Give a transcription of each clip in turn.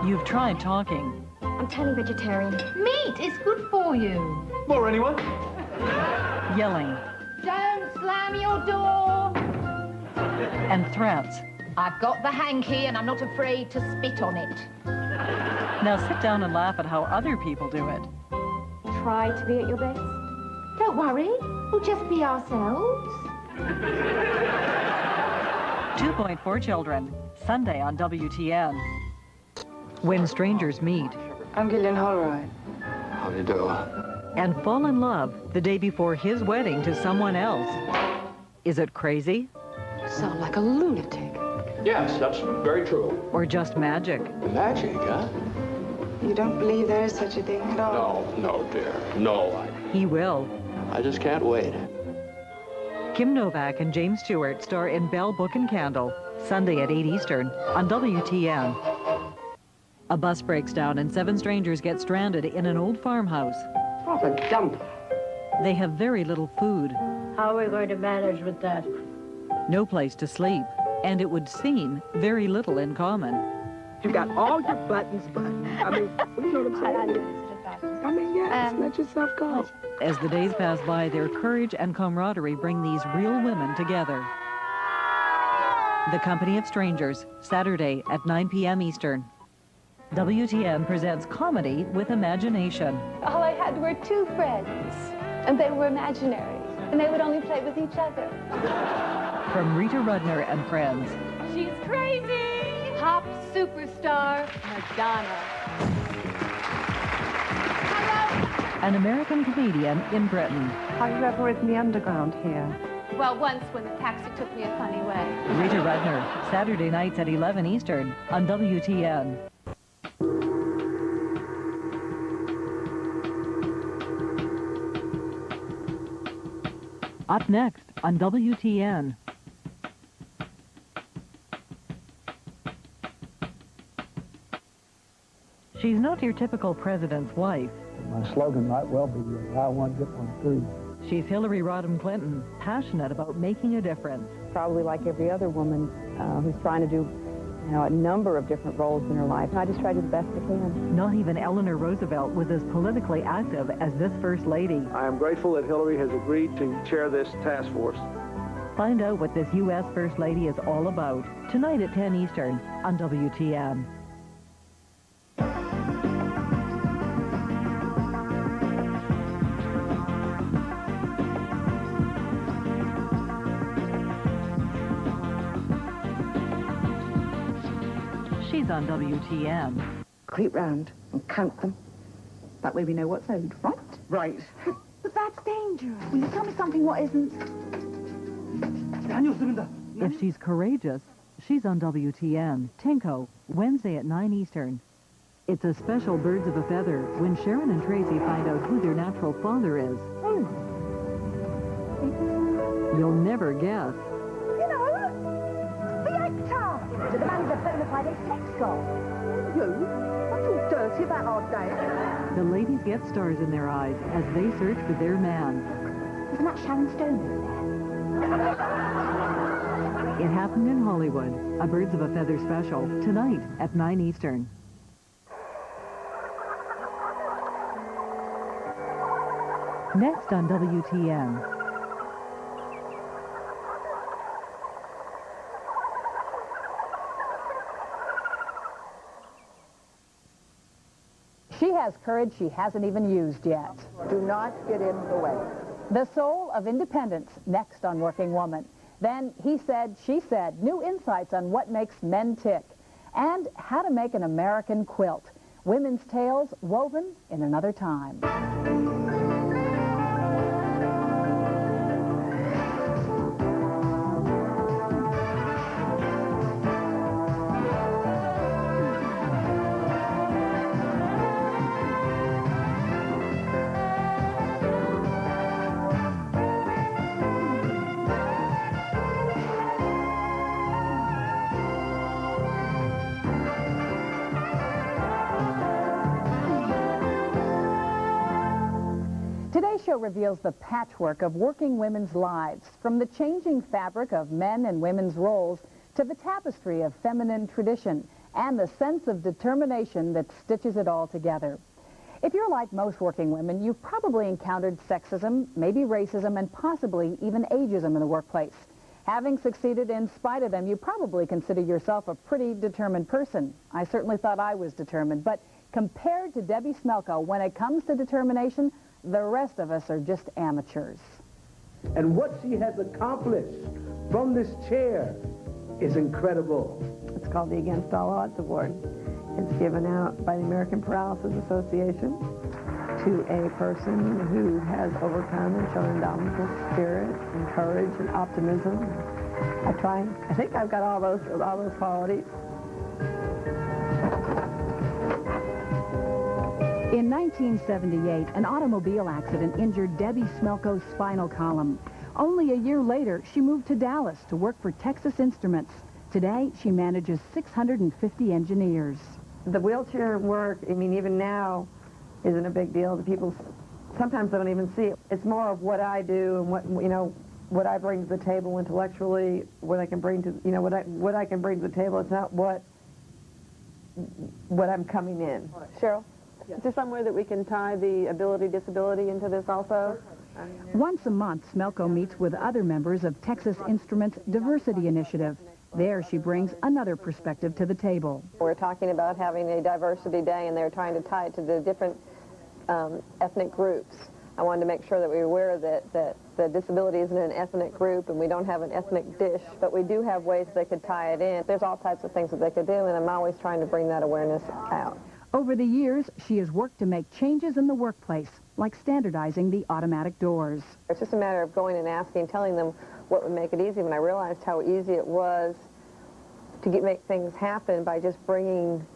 You've tried talking. I'm totally vegetarian. Meat is good for you. More, anyone? Yelling. Don't slam your door. And threats. I've got the hanky and I'm not afraid to spit on it. Now sit down and laugh at how other people do it. Try to be at your best. Don't worry, we'll just be ourselves. 2.4 Children, Sunday on WTN. When strangers meet. I'm Gillian Holroyd. How do you do? And fall in love the day before his wedding to someone else. Is it crazy? You sound like a lunatic. Yes, that's very true. Or just magic? Magic, huh? You don't believe there is such a thing at all? No, dear. No, He will. I just can't wait. Kim Novak and James Stewart star in Bell, Book and Candle, Sunday at 8 Eastern on WTN. A bus breaks down and 7 strangers get stranded in an old farmhouse. What a dump. They have very little food, How are we going to manage with that? no place to sleep, and it would seem very little in common. You got all your buttons, but I mean, you know what I'm saying? I mean, yes, let yourself go. As the days pass by, their courage and camaraderie bring these real women together. The Company of Strangers, Saturday at 9 p.m. Eastern. WTN presents comedy with imagination. All I had were 2 friends, and they were imaginary, and they would only play with each other. From Rita Rudner and Friends. She's crazy! Pop superstar Madonna. An American comedian in Britain. Are you ever in the underground here? Well, once when the taxi took me a funny way. Rita Rudner, Saturday nights at 11 Eastern on WTN. Up next on WTN. She's not your typical president's wife. My slogan might well be, buy one, get one free. She's Hillary Rodham Clinton, passionate about making a difference. Probably like every other woman who's trying to do a number of different roles in her life. I just try to do the best I can. Not even Eleanor Roosevelt was as politically active as this First Lady. I am grateful that Hillary has agreed to chair this task force. Find out what this U.S. First Lady is all about tonight at 10 Eastern on WTN. She's on WTN. Creep round and count them. That way we know what's owed, right? Right. But that's dangerous. Will you tell me something what isn't? If she's courageous, she's on WTN. Tinko, Wednesday at 9 Eastern. It's a special Birds of a Feather when Sharon and Tracy find out who their natural father is. You'll never guess. You know, the actor. The man who's a bona fide sex doll. You? What's all dirty about our day? The ladies get stars in their eyes as they search for their man. Isn't that Sharon Stone there? It happened in Hollywood, a Birds of a Feather special, tonight at 9 Eastern. Next on WTN. She has courage she hasn't even used yet. Do not get in the way. The Soul of Independence, next on Working Woman. Then He Said, She Said, new insights on what makes men tick, and how to make an American quilt. Women's tales woven in another time. Today's show reveals the patchwork of working women's lives, from the changing fabric of men and women's roles to the tapestry of feminine tradition and the sense of determination that stitches it all together. If you're like most working women, you've probably encountered sexism, maybe racism, and possibly even ageism in the workplace. Having succeeded in spite of them, you probably consider yourself a pretty determined person. I certainly thought I was determined, but compared to Debbie Smelko, when it comes to determination, the rest of us are just amateurs. And what she has accomplished from this chair is incredible. It's called the Against All Odds Award. It's given out by the American Paralysis Association to a person who has overcome and shown indomitable spirit and courage and optimism. I think I've got all those qualities. In 1978, an automobile accident injured Debbie Smelko's spinal column. Only a year later, she moved to Dallas to work for Texas Instruments. Today, she manages 650 engineers. The wheelchair work, I mean, even now, isn't a big deal. The people sometimes don't even see it. It's more of what I do and what I bring to the table intellectually, what I can bring to, what I can bring to the table. It's not what I'm coming in. Cheryl, is there somewhere that we can tie the ability-disability into this also? Once a month, Smelko meets with other members of Texas Instruments' Diversity Initiative. There, she brings another perspective to the table. We're talking about having a diversity day, and they're trying to tie it to the different ethnic groups. I wanted to make sure that we were aware that the disability isn't an ethnic group, and we don't have an ethnic dish, but we do have ways they could tie it in. There's all types of things that they could do, and I'm always trying to bring that awareness out. Over the years, she has worked to make changes in the workplace, like standardizing the automatic doors. It's just a matter of going and asking, telling them what would make it easy. When I realized how easy it was to make things happen by just bringing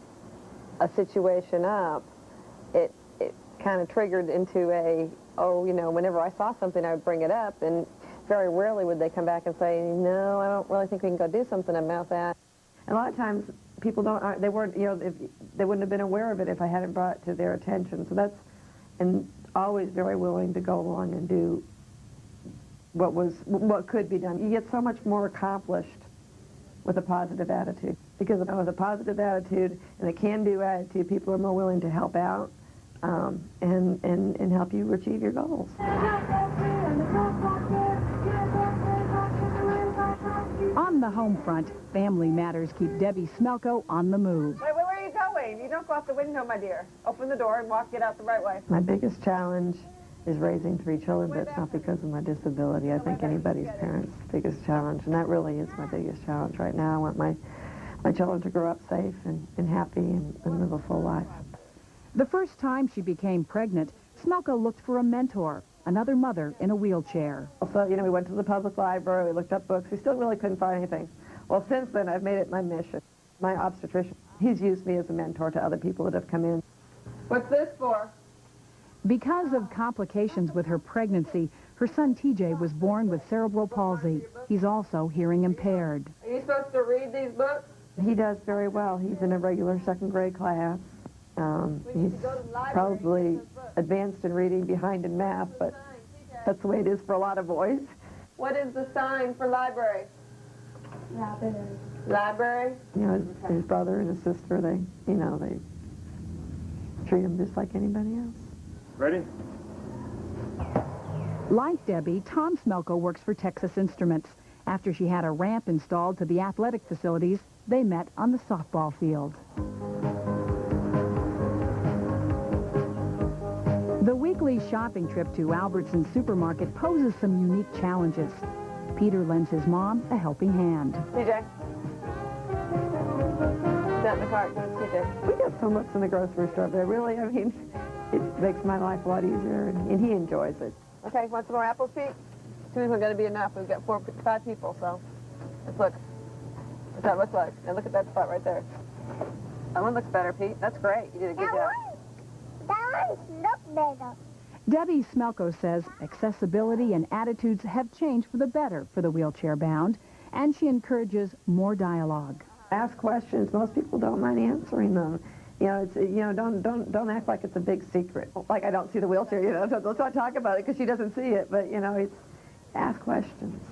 a situation up, it kind of triggered into whenever I saw something, I would bring it up, and very rarely would they come back and say, no, I don't really think we can go do something about that. And a lot of times, people they wouldn't have been aware of it if I hadn't brought it to their attention. So and always very willing to go along and do what could be done. You get so much more accomplished with a positive attitude. Because with a positive attitude and a can-do attitude, people are more willing to help out and help you achieve your goals. On the home front, family matters keep Debbie Smelko on the move. Wait, where are you going? You don't go out the window, my dear. Open the door and get out the right way. My biggest challenge is raising 3 children, but it's not because of my disability. I think anybody's parents' biggest challenge, and that really is my biggest challenge right now. I want my children to grow up safe and happy and live a full life. The first time she became pregnant, Smelko looked for a mentor, another mother in a wheelchair. So, we went to the public library, we looked up books, we still really couldn't find anything. Well, since then, I've made it my mission. My obstetrician, he's used me as a mentor to other people that have come in. What's this for? Because of complications with her pregnancy, her son TJ was born with cerebral palsy. He's also hearing impaired. Are you supposed to read these books? He does very well. He's in a regular 2nd grade class. He's probably advanced in reading, behind in math, but that's the way it is for a lot of boys. What is the sign for library? Library. Library? His brother and his sister, they treat him just like anybody else. Ready? Like Debbie, Tom Smelko works for Texas Instruments. After she had a ramp installed to the athletic facilities, they met on the softball field. The weekly shopping trip to Albertsons Supermarket poses some unique challenges. Peter lends his mom a helping hand. TJ. Is that in the cart? TJ. We get so much in the grocery store there. Really, it makes my life a lot easier, and he enjoys it. Okay, want some more apples, Pete? Soon as we're going to be enough. We've got 5 people, so let's look. What's that look like? Now look at that spot right there. That one looks better, Pete. That's great. You did a good job. That one looks better. Debbie Smelko says accessibility and attitudes have changed for the better for the wheelchair-bound, and she encourages more dialogue. Ask questions. Most people don't mind answering them. Don't act like it's a big secret. Like I don't see the wheelchair, so let's not talk about it because she doesn't see it, but, it's ask questions.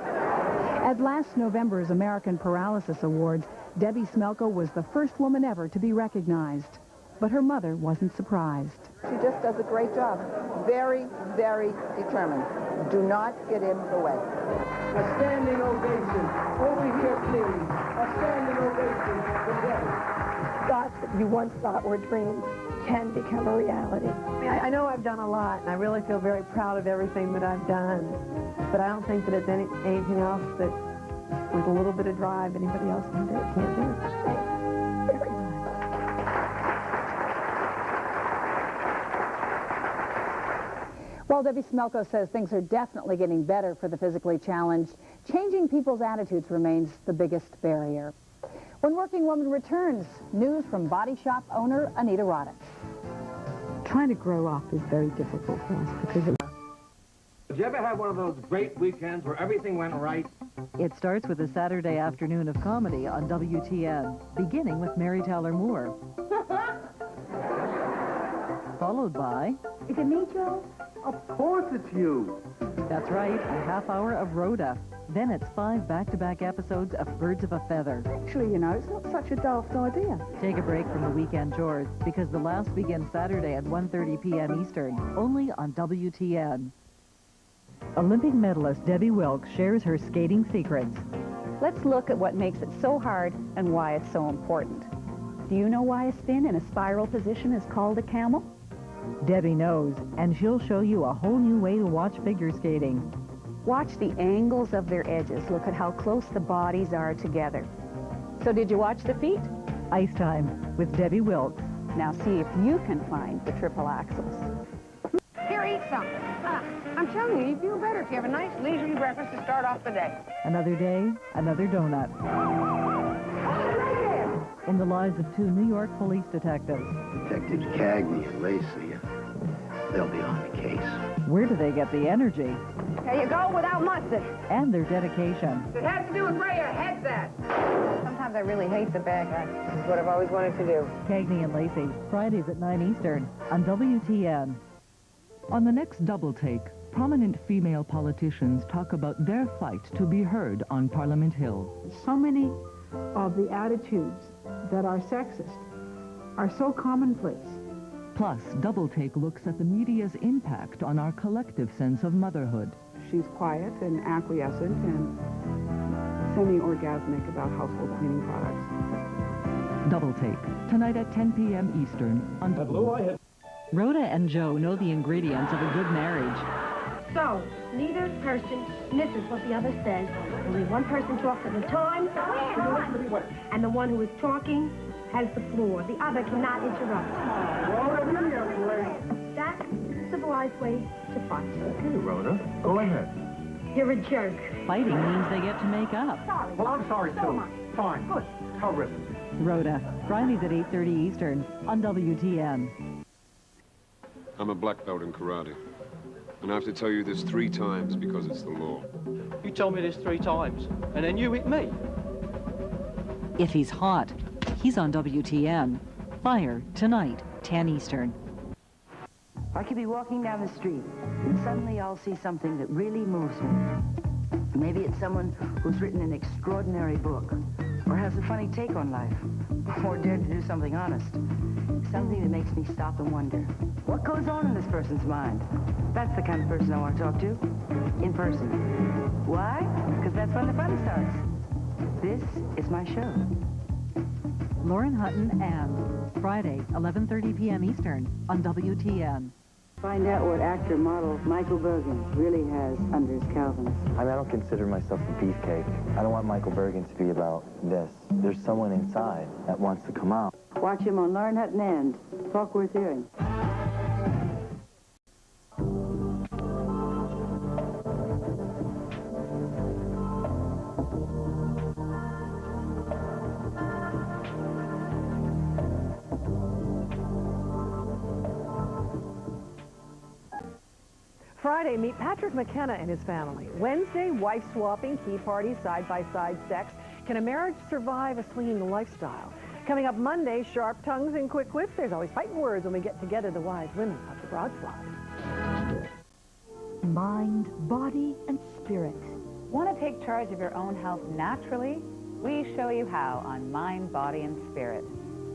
At last November's American Paralysis Awards, Debbie Smelko was the first woman ever to be recognized, but her mother wasn't surprised. She just does a great job. Very, very determined. Do not get in the way. A standing ovation. Over here, please. A standing ovation for Debbie. Thoughts that you once thought were dreams can become a reality. I know I've done a lot, and I really feel very proud of everything that I've done, but I don't think that it's anything else that, with a little bit of drive, anybody else can't do. Very much. While Debbie Smelko says things are definitely getting better for the physically challenged, changing people's attitudes remains the biggest barrier. When Working Woman returns, news from body shop owner Anita Roddick. Trying to grow up is very difficult for us because Did you ever have one of those great weekends where everything went right? It starts with a Saturday afternoon of comedy on WTN, beginning with Mary Tyler Moore. Followed by... Is it me, Joe? Of course it's you. That's right, a half hour of Rhoda. Then it's 5 back-to-back episodes of Birds of a Feather. Actually, you know, it's not such a daft idea. Take a break from the weekend chores, because the last begins Saturday at 1:30 p.m. Eastern, only on WTN. Olympic medalist Debbie Wilkes shares her skating secrets. Let's look at what makes it so hard and why it's so important. Do you know why a spin in a spiral position is called a camel? Debbie knows, and she'll show you a whole new way to watch figure skating. Watch the angles of their edges. Look at how close the bodies are together. So did you watch the feet? Ice Time with Debbie Wilkes. Now see if you can find the triple axels. Here, eat some. I'm telling you, you feel better if you have a nice leisurely breakfast to start off the day. Another day, another donut. In the lives of 2 New York police detectives. Detectives Cagney and Lacey, they'll be on the case. Where do they get the energy? There you go, without mustard. And their dedication. It has to do with where your head's at. Sometimes I really hate the bad guy. This is what I've always wanted to do. Cagney and Lacey, Fridays at 9 Eastern on WTN. On the next Double Take, prominent female politicians talk about their fight to be heard on Parliament Hill. So many of the attitudes that are sexist are so commonplace. Plus, Double Take looks at the media's impact on our collective sense of motherhood. She's quiet and acquiescent and semi-orgasmic about household cleaning products. Double Take, tonight at 10 p.m. Eastern on Rhoda and Joe know the ingredients of a good marriage. So, neither person misses what the other says. Only one person talks at a time, and the one who is talking has the floor. The other cannot interrupt. That's the civilized way to fight. Okay, Rhoda, go ahead. You're a jerk. Fighting means they get to make up. Sorry. Well, I'm sorry, too. Fine. Good. Horrific. Rhoda, Fridays at 8:30 Eastern on WTN. I'm a black belt in karate. And I have to tell you this 3 times because it's the law. You told me this 3 times, and then you hit me. If he's hot, he's on WTN. Fire, tonight, 10 Eastern. I could be walking down the street, and suddenly I'll see something that really moves me. Maybe it's someone who's written an extraordinary book, or has a funny take on life, or dared to do something honest. Something that makes me stop and wonder, what goes on in this person's mind? That's the kind of person I want to talk to, in person. Why? Because that's when the fun starts. This is my show. Lauren Hutton and Friday, 11:30 p.m. Eastern on WTN. Find out what actor-model Michael Bergen really has under his Calvins. I don't consider myself a beefcake. I don't want Michael Bergen to be about this. There's someone inside that wants to come out. Watch him on Lauren Hutton and Talk Worth Hearing. Friday, meet Patrick McKenna and his family. Wednesday, wife-swapping, key parties, side-by-side sex. Can a marriage survive a swinging lifestyle? Coming up Monday, sharp tongues and quick wits. There's always fighting words when we get together, the wise women of the Broadsword. Mind, body, and spirit. Want to take charge of your own health naturally? We show you how on Mind, Body, and Spirit.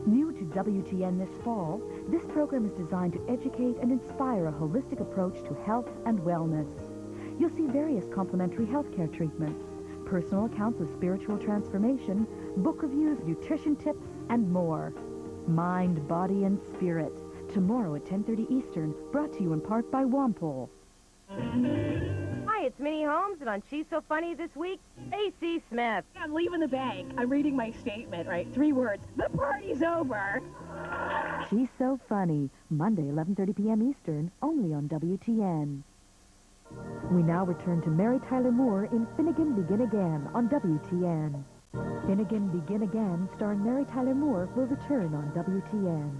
New to WTN this fall, this program is designed to educate and inspire a holistic approach to health and wellness. You'll see various complementary healthcare treatments, personal accounts of spiritual transformation, book reviews, nutrition tips, and more. Mind, Body, and Spirit. Tomorrow at 10:30 Eastern, brought to you in part by Wampole. Hi, it's Minnie Holmes, and on She's So Funny this week, A.C. Smith. I'm leaving the bank. I'm reading my statement, right? 3 words. The party's over. She's So Funny, Monday, 11:30 p.m. Eastern, only on WTN. We now return to Mary Tyler Moore in Finnegan Begin Again on WTN. Finnegan Begin Again, starring Mary Tyler Moore, will return on WTN.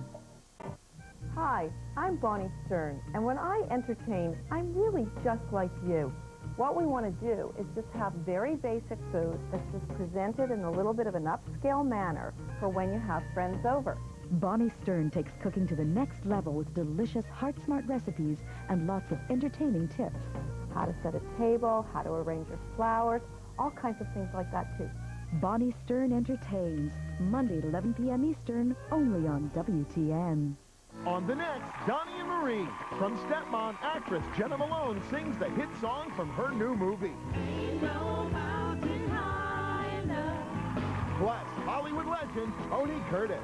Hi, I'm Bonnie Stern, and when I entertain, I'm really just like you. What we want to do is just have very basic food that's just presented in a little bit of an upscale manner for when you have friends over. Bonnie Stern takes cooking to the next level with delicious, heart-smart recipes and lots of entertaining tips. How to set a table, how to arrange your flowers, all kinds of things like that, too. Bonnie Stern Entertains, Monday at 11 p.m. Eastern, only on WTN. On the next, Donnie and Marie. From Stepmom, actress Jenna Malone sings the hit song from her new movie. Plus, Hollywood legend Tony Curtis.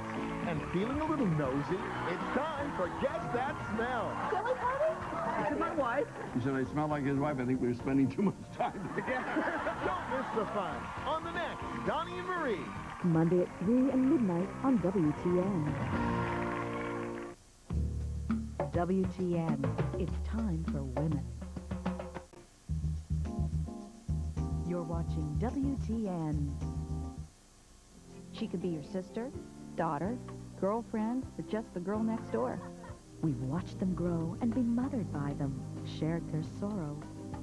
And feeling a little nosy, it's time for Guess That Smell. Silly party? This is my wife. He said I smell like his wife. I think we were spending too much time together. Don't miss the fun. On the next, Donnie and Marie. Monday at 3 and midnight on WTN. WTN, it's time for women. You're watching WTN. She could be your sister, daughter, girlfriend, or just the girl next door. We've watched them grow and been mothered by them, shared their sorrow,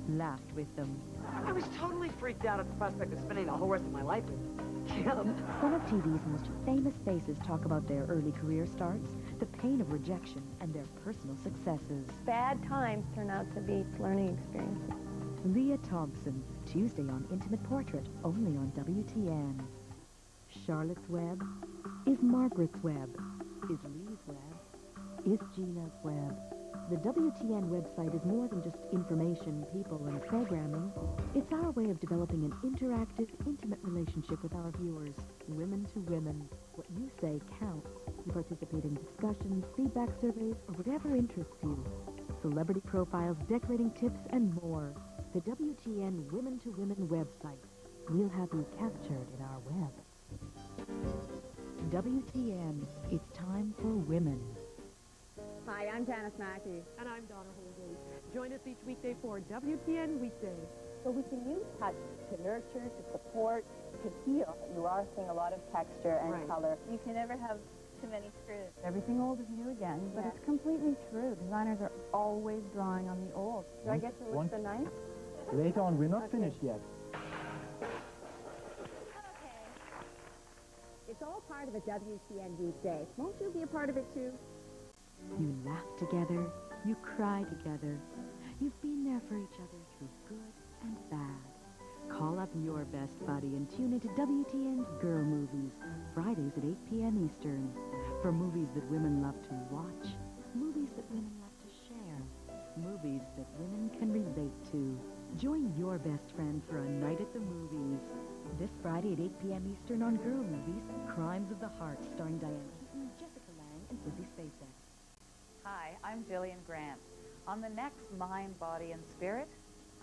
laughed with them. I was totally freaked out at the prospect of spending the whole rest of my life with Jim. Some of TV's most famous faces talk about their early career starts, the pain of rejection, and their personal successes. Bad times turn out to be learning experiences. Leah Thompson, Tuesday on Intimate Portrait, only on WTN. Charlotte's Web is Margaret's Web, is Lee's Web, is Gina's Web. The WTN website is more than just information, people, and programming. It's our way of developing an interactive, intimate relationship with our viewers, women to women. What you say counts. You participate in discussions, feedback surveys, or whatever interests you. Celebrity profiles, decorating tips, and more. The WTN Women to Women website. We'll have you captured in our web. WTN, it's time for women. Hi, I'm Janice Mackey. And I'm Donna Holden. Join us each weekday for WTN Weekdays. So we can use touch to nurture, to support, to heal. You are seeing a lot of texture and color. You can never have too many screws. Everything old is new again, but it's completely true. Designers are always drawing on the old. Do I get to lift the knife? Later on, we're not finished yet. It's all part of a WTN weekday. Won't you be a part of it too? You laugh together, you cry together. You've been there for each other through good and bad. Call up your best buddy and tune into WTN's Girl Movies, Fridays at 8 p.m. Eastern. For movies that women love to watch, movies that women love to share, movies that women can relate to. Join your best friend for a night at the movies. This Friday at 8 p.m. Eastern on Girl Movies, Crimes of the Heart, starring Diane Keaton, Jessica Lange, and Sissy Spacek. Hi, I'm Jillian Grant. On the next Mind, Body, and Spirit,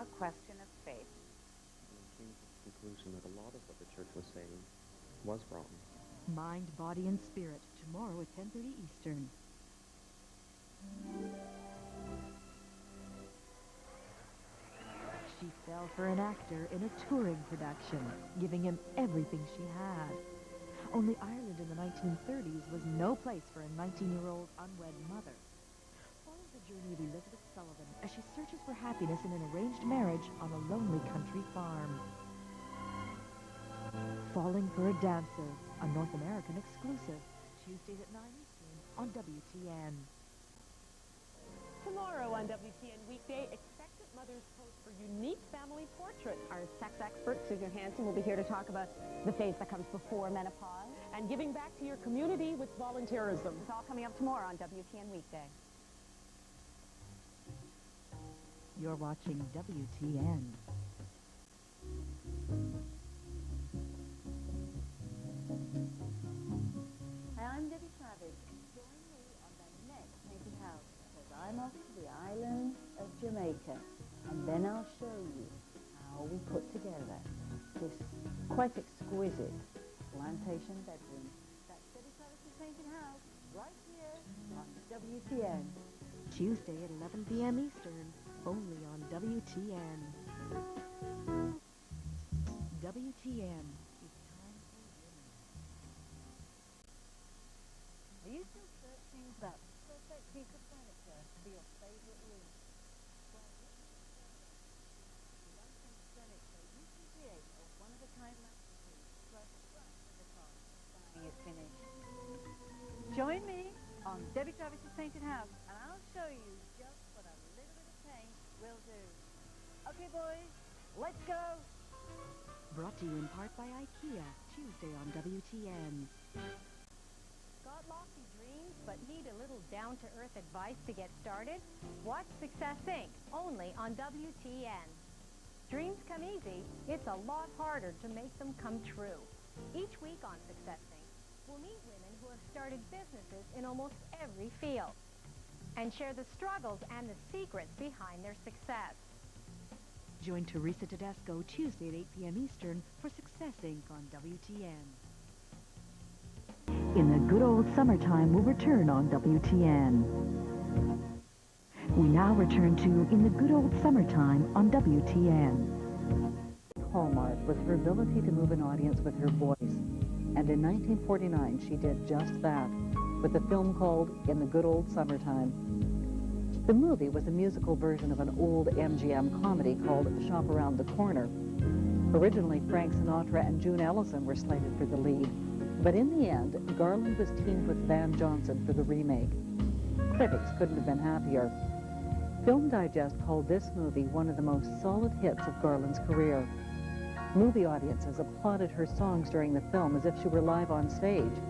a question of faith. I came to the conclusion that a lot of what the church was saying was wrong. Mind, Body, and Spirit, tomorrow at 10:30 Eastern. She fell for an actor in a touring production, giving him everything she had. Only Ireland in the 1930s was no place for a 19-year-old unwed mother. Follow the journey of Elizabeth Sullivan as she searches for happiness in an arranged marriage on a lonely country farm. Falling for a Dancer, a North American exclusive, Tuesdays at 9 Eastern on WTN. Tomorrow on WTN Weekday, expect to Mother's Post for Unique Family Portrait. Our sex expert, Susan Hansen, will be here to talk about the phase that comes before menopause. And giving back to your community with volunteerism. It's all coming up tomorrow on WTN Weekday. You're watching WTN. Hi, I'm Debbie Savage. Join me on the next Haunted House, because I'm off to the island of Jamaica, and then I'll show you how we put together this quite exquisite plantation bedroom. That's Debbie Savage's Haunted House, right here on WTN. Tuesday at 11 p.m. Eastern, only on WTN. WTN. Are you still searching for that perfect piece of furniture for your favorite room? Well, licensed furniture, you can create a one-of-a-kind masterpiece right at the top. Buying is finished. Join me on Debbie Travis's Painted House, and I'll show you just what a little bit of paint will do. Okay, boys, let's go. Brought to you in part by IKEA, Tuesday on WTN. Got lofty dreams, but need a little down-to-earth advice to get started? Watch Success Inc., only on WTN. Dreams come easy. It's a lot harder to make them come true. Each week on Success Inc., we'll meet women who have started businesses in almost every field and share the struggles and the secrets behind their success. Join Teresa Tedesco Tuesday at 8 p.m. Eastern for Success Inc. on WTN. In the Good Old Summertime will return on WTN. We now return to In the Good Old Summertime on WTN. Hallmark was her ability to move an audience with her voice. And in 1949, she did just that with a film called In the Good Old Summertime. The movie was a musical version of an old MGM comedy called Shop Around the Corner. Originally, Frank Sinatra and June Ellison were slated for the lead, but in the end, Garland was teamed with Van Johnson for the remake. Critics couldn't have been happier. Film Digest called this movie one of the most solid hits of Garland's career. Movie audiences applauded her songs during the film as if she were live on stage,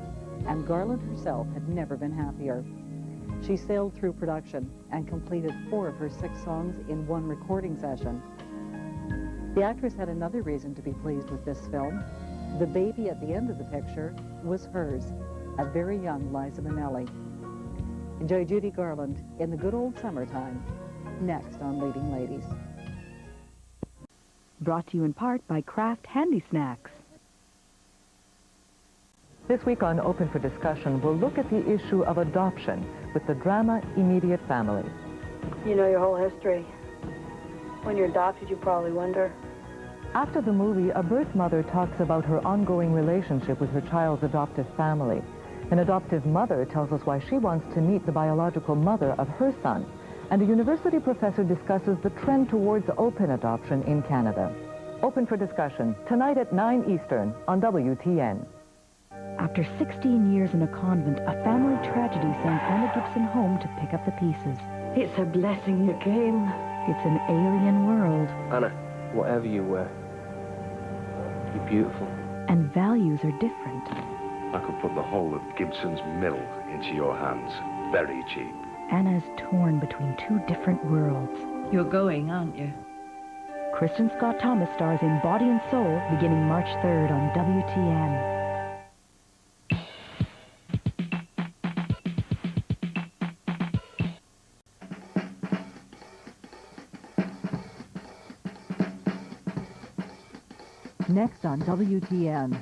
and Garland herself had never been happier. She sailed through production and completed 4 of her 6 songs in one recording session. The actress had another reason to be pleased with this film. The baby at the end of the picture was hers, a very young Liza Minnelli. Enjoy Judy Garland in the Good Old Summertime, next on Leading Ladies. Brought to you in part by Kraft Handy Snacks. This week on Open for Discussion, we'll look at the issue of adoption with the drama Immediate Family. You know your whole history. When you're adopted, you probably wonder. After the movie, a birth mother talks about her ongoing relationship with her child's adoptive family. An adoptive mother tells us why she wants to meet the biological mother of her son. And a university professor discusses the trend towards open adoption in Canada. Open for Discussion, tonight at 9 Eastern on WTN. After 16 years in a convent, a family tragedy sends Anna Gibson home to pick up the pieces. It's a blessing you came. It's an alien world. Anna, whatever you wear, you're beautiful. And values are different. I could put the whole of Gibson's mill into your hands, very cheap. Anna's torn between 2 different worlds. You're going, aren't you? Kristen Scott Thomas stars in Body and Soul beginning March 3rd on WTN. Next on WTN.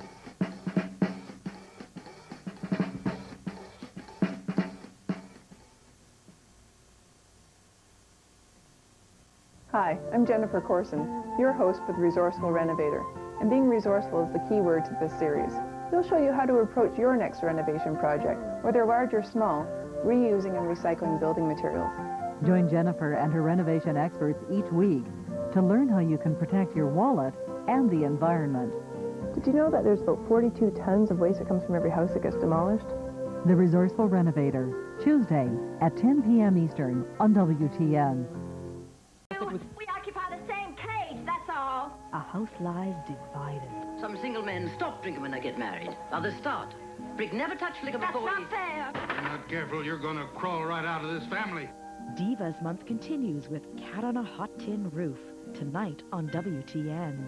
Hi, I'm Jennifer Corson, your host for The Resourceful Renovator. And being resourceful is the key word to this series. We'll show you how to approach your next renovation project, whether large or small, reusing and recycling building materials. Join Jennifer and her renovation experts each week to learn how you can protect your wallet and the environment. Did you know that there's about 42 tons of waste that comes from every house that gets demolished? The Resourceful Renovator, Tuesday at 10 p.m. Eastern on WTN. We are a house lies divided. Some single men stop drinking when they get married. Others start. Brick never touched liquor before. That's not fair. If you're not careful, you're gonna crawl right out of this family. Divas Month continues with Cat on a Hot Tin Roof, tonight on WTN.